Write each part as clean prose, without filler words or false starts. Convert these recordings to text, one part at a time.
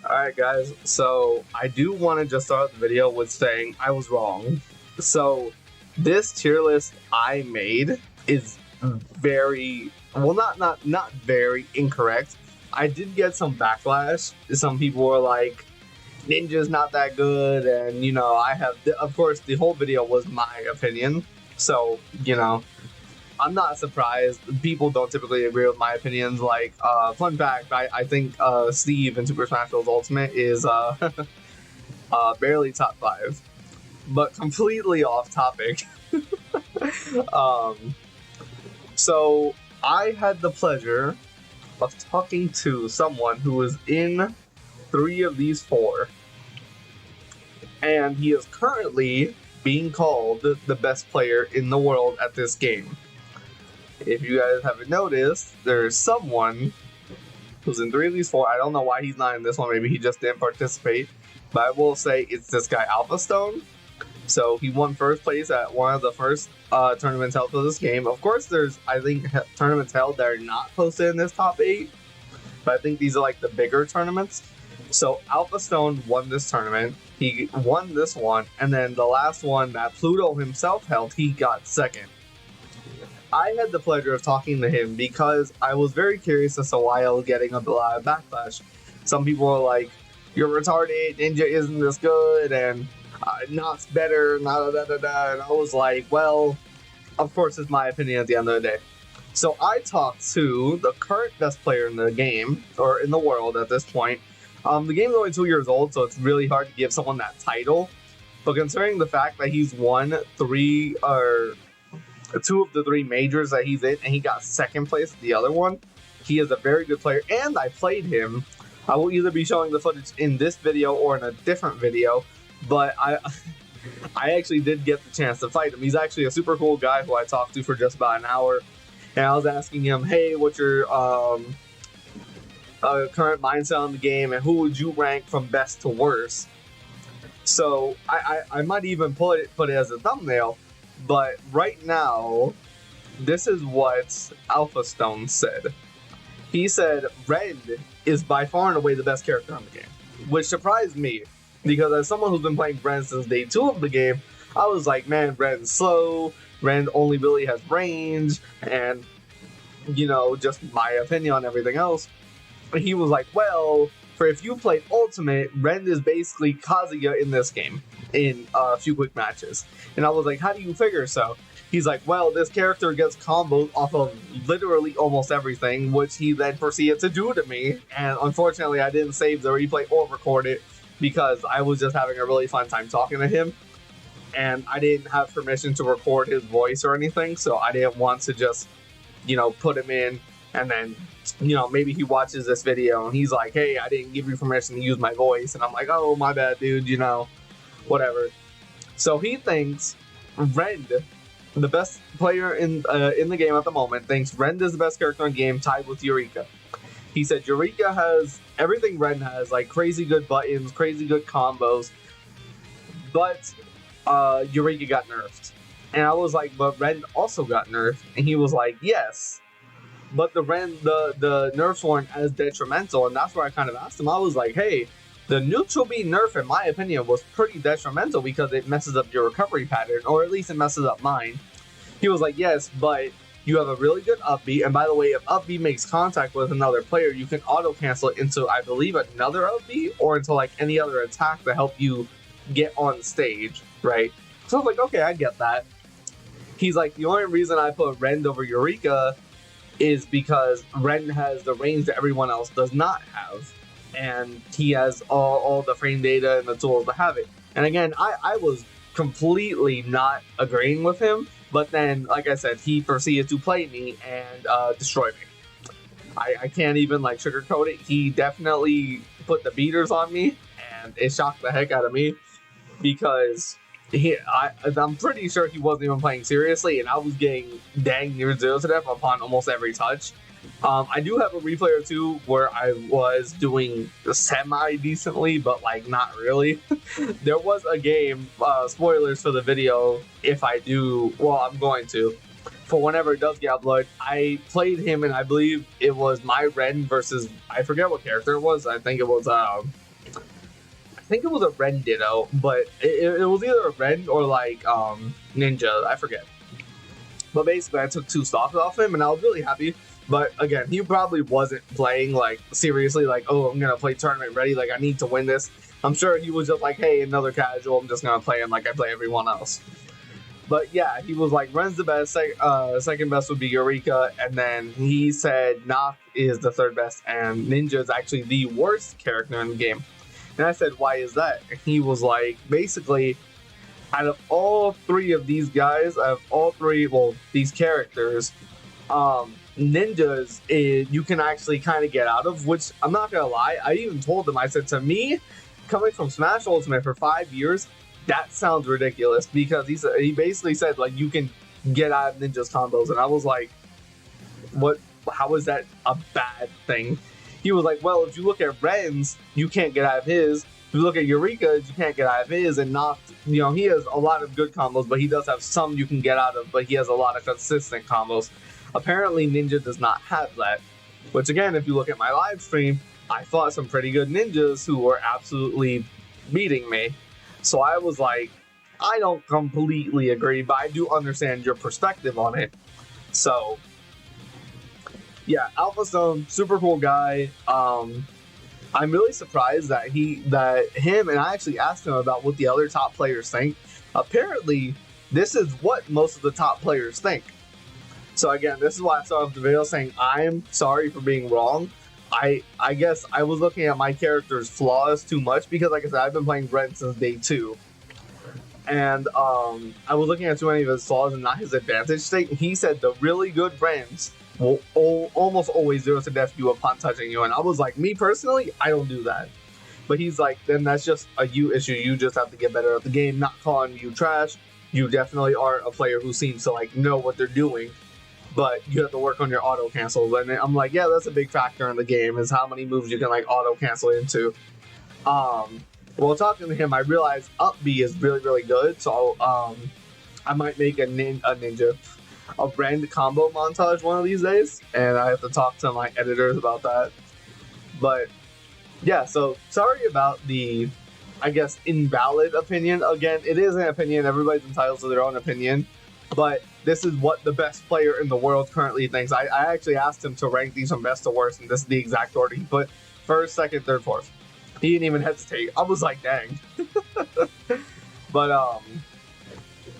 Alright guys, so I do want to just start the video with saying I was wrong. So this tier list I made is very, well not very incorrect. I did get some backlash. Some people were like, Ninja's not that good, and you know, I have, of course the whole video was my opinion. So, you know, I'm not surprised. People don't typically agree with my opinions. Like, fun fact, I think Steve in Super Smash Bros. Ultimate is barely top 5. But completely off topic. So, I had the pleasure of talking to someone who was in 3 of these 4. And he is currently being called the best player in the world at this game. If you guys haven't noticed, there's someone who's in 3 of these 4. I don't know why he's not in this one. Maybe he just didn't participate. But I will say it's this guy, Alphastone. So he won first place at one of the first tournaments held for this game. Of course, there's, I think, tournaments held that are not posted in this top 8. But I think these are like the bigger tournaments. So Alphastone won this tournament. He won this one. And then the last one that Pluto himself held, he got second. I had the pleasure of talking to him because I was very curious as to why I was getting a lot of backlash. Some people were like, "You're retarded, Ninja isn't this good, and Not's better, da da da da." And I was like, well, of course it's my opinion at the end of the day. So I talked to the current best player in the game, or in the world at this point. The game's only 2 years old, so it's really hard to give someone that title. But considering the fact that he's won 2 of the 3 majors that he's in, and he got second place at the other one, he is a very good player, and I played him. I will either be showing the footage in this video or in a different video, but I actually did get the chance to fight him. He's actually a super cool guy who I talked to for just about an hour, and I was asking him, hey, what's your current mindset on the game, and who would you rank from best to worst? So I might even put it as a thumbnail. But right now, this is what Alphastone said. He said Red is by far and away the best character on the game, which surprised me, because as someone who's been playing Ren since day 2 of the game, I was like, man, Ren's slow, Ren only really has range, and, you know, just my opinion on everything else. And he was like, well, for if you played Ultimate, Ren is basically Kazuya in this game, in a few quick matches. And I was like, how do you figure so? He's like, well, this character gets combos off of literally almost everything, which he then proceeded to do to me. And unfortunately, I didn't save the replay or record it because I was just having a really fun time talking to him. And I didn't have permission to record his voice or anything, so I didn't want to just, you know, put him in and then, you know, maybe he watches this video and he's like, hey, I didn't give you permission to use my voice. And I'm like, oh, my bad, dude, you know, whatever. So he thinks Rend, the best player in the game at the moment, thinks Rend is the best character in the game, tied with Eureka. He said Eureka has everything Rend has, like crazy good buttons, crazy good combos, but Eureka got nerfed. And I was like, but Rend also got nerfed. And he was like, yes, but the nerfs weren't as detrimental. And that's where I kind of asked him. I was like, hey, the neutral B nerf, in my opinion, was pretty detrimental because it messes up your recovery pattern, or at least it messes up mine. He was like, yes, but you have a really good up B, and by the way, if up B makes contact with another player, you can auto cancel it into, I believe, another up B, or into like any other attack to help you get on stage, right? So I was like, okay, I get that. He's like, the only reason I put Rend over Eureka is because Rend has the range that everyone else does not have. And he has all the frame data and the tools to have it. And again, I was completely not agreeing with him, but then, like I said, he proceeded to play me and destroy me. I can't even like sugarcoat it. He definitely put the beaters on me, and it shocked the heck out of me because I'm pretty sure he wasn't even playing seriously, and I was getting dang near 0 to death upon almost every touch. I do have a replay or two where I was doing semi-decently, but like not really. There was a game, spoilers for the video, if I do, well, I'm going to, for whenever it does get uploaded. I played him, and I believe it was my Ren versus, I forget what character it was. I think it was think it was a Ren Ditto, but it was either a Ren or like Ninja, I forget. But basically, I took 2 stocks off him, and I was really happy. But again, he probably wasn't playing like seriously, like, oh, I'm gonna play tournament ready, like I need to win this. I'm sure he was just like, hey, another casual, I'm just gonna play him like I play everyone else. But yeah, he was like, Ren's the best, second best would be Eureka, and then he said Noct is the 3rd best, and Ninja is actually the worst character in the game. And I said, why is that? And he was like, basically, out of all 3 of these guys, these characters, Ninjas you can actually kind of get out of, which I'm not gonna lie, I even told them, I said, to me, coming from Smash Ultimate for 5 years, that sounds ridiculous, because he basically said, like, you can get out of Ninja's combos, and I was like, what? How is that a bad thing? He was like, well, if you look at Ren's, you can't get out of his. If you look at Eureka's, you can't get out of his, and Noct, you know, he has a lot of good combos, but he does have some you can get out of, but he has a lot of consistent combos. Apparently, Ninja does not have that, which again, if you look at my live stream, I fought some pretty good ninjas who were absolutely beating me. So I was like, I don't completely agree, but I do understand your perspective on it. So yeah, Alpha Stone, super cool guy. I'm really surprised that him, and I actually asked him about what the other top players think. Apparently, this is what most of the top players think. So again, this is why I started off the video saying I'm sorry for being wrong. I guess I was looking at my character's flaws too much, because like I said, I've been playing Ren since day 2. And I was looking at too many of his flaws and not his advantage state. He said the really good Rens will almost always 0 to death you upon touching you. And I was like, me personally, I don't do that. But he's like, then that's just a you issue. You just have to get better at the game, not calling you trash. You definitely are a player who seems to like know what they're doing, but you have to work on your auto cancels. And I'm like, yeah, that's a big factor in the game, is how many moves you can like auto cancel into. Well, talking to him, I realized up B is really, really good. So I might make a Ren combo montage one of these days, and I have to talk to my editors about that. But yeah, so sorry about the, I guess, invalid opinion. Again, it is an opinion. Everybody's entitled to their own opinion. But this is what the best player in the world currently thinks. I actually asked him to rank these from best to worst, and this is the exact order he put: 1st, 2nd, 3rd, 4th. He didn't even hesitate. I was like, dang. But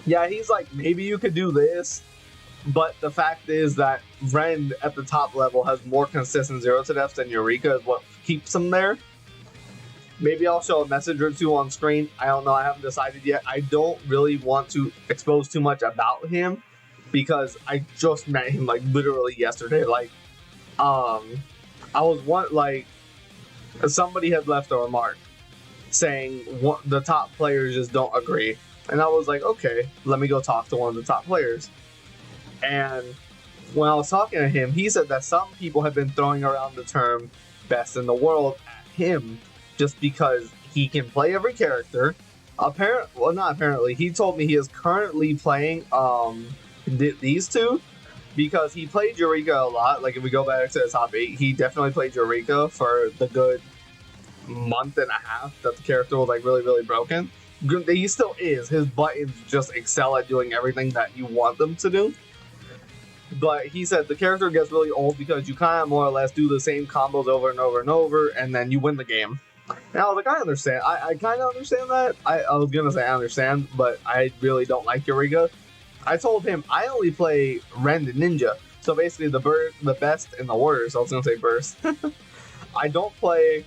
yeah, he's like, maybe you could do this. But the fact is that Ren at the top level has more consistent 0 to deaths than Eureka, is what keeps him there. Maybe I'll show a message or 2 on screen. I don't know. I haven't decided yet. I don't really want to expose too much about him, because I just met him like literally yesterday. Like, I was somebody had left a remark saying the top players just don't agree, and I was like, okay, let me go talk to one of the top players. And when I was talking to him, he said that some people have been throwing around the term best in the world at him just because he can play every character. Not apparently. He told me he is currently playing these 2 because he played Eureka a lot. Like, if we go back to the top 8, he definitely played Eureka for the good month and a half that the character was like really, really broken. He still is. His buttons just excel at doing everything that you want them to do. But he said the character gets really old because you kind of more or less do the same combos over and over and over, and then you win the game. And I was like, I understand. I kind of understand that. I was going to say I understand, but I really don't like Eureka. I told him I only play Ren and Ninja. So basically the best and the worst. I was going to say burst. I don't play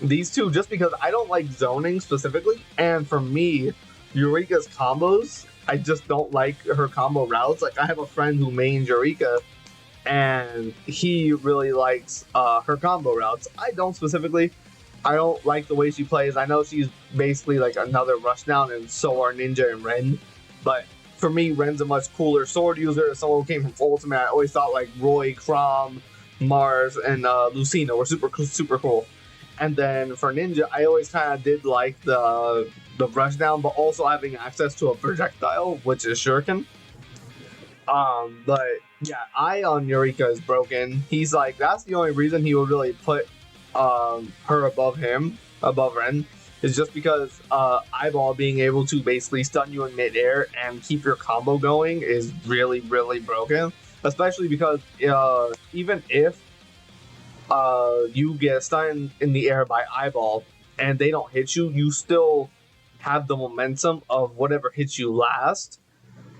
these 2 just because I don't like zoning specifically. And for me, Eureka's combos, I just don't like her combo routes. Like, I have a friend who mains Eureka, and he really likes her combo routes. I don't specifically. I don't like the way she plays. I know she's basically like another rushdown, and so are Ninja and Ren. But for me, Ren's a much cooler sword user. Someone who came from Ultimate, I always thought like Roy, Chrom, Mars, and Lucina were super cool. And then for Ninja, I always kind of did like the rushdown, but also having access to a projectile, which is Shuriken. But yeah, Eye on Eureka is broken. He's like, that's the only reason he would really put her above Ren, is just because Eyeball being able to basically stun you in midair and keep your combo going is really, really broken. Especially because even if you get stunned in the air by Eyeball and they don't hit you, you still have the momentum of whatever hits you last.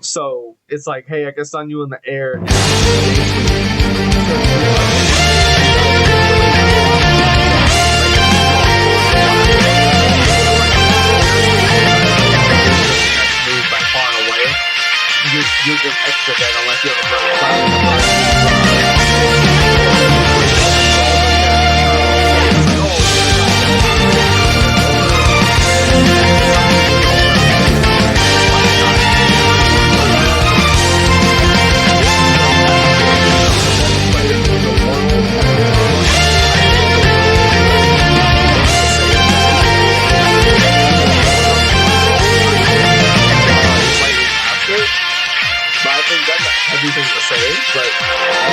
So it's like, hey, I can stun you in the air. Move by far and away. You're just extra dead unless you have a first class. But I think that's everything to say. But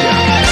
yeah.